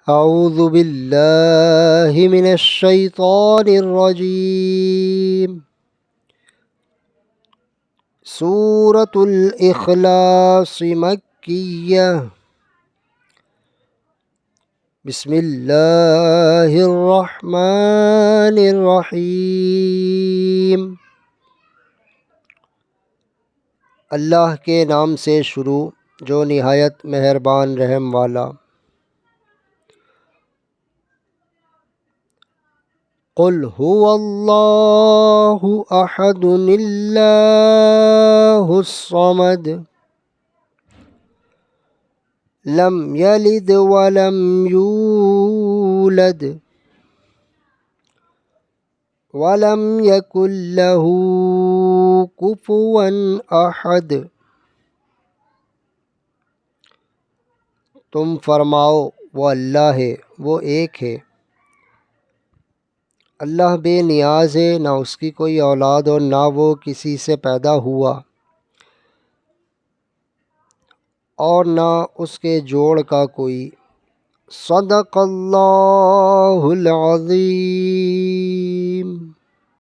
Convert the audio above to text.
اعوذ باللہ من الشیطان الرجیم سورة الاخلاص مکیہ بسم اللہ الرحمن الرحیم اللہ کے نام سے شروع جو نہایت مہربان رحم والا۔ قل هو اللہ احد اللہ الصمد لم یلد ولم یولد ولم یکن له کفوا احد۔ تم فرماؤ وہ اللہ ہے، وہ ایک ہے، اللہ بے نیاز ہے، نہ اس کی کوئی اولاد اور نہ وہ کسی سے پیدا ہوا اور نہ اس کے جوڑ کا کوئی۔ صدق اللہ العظیم۔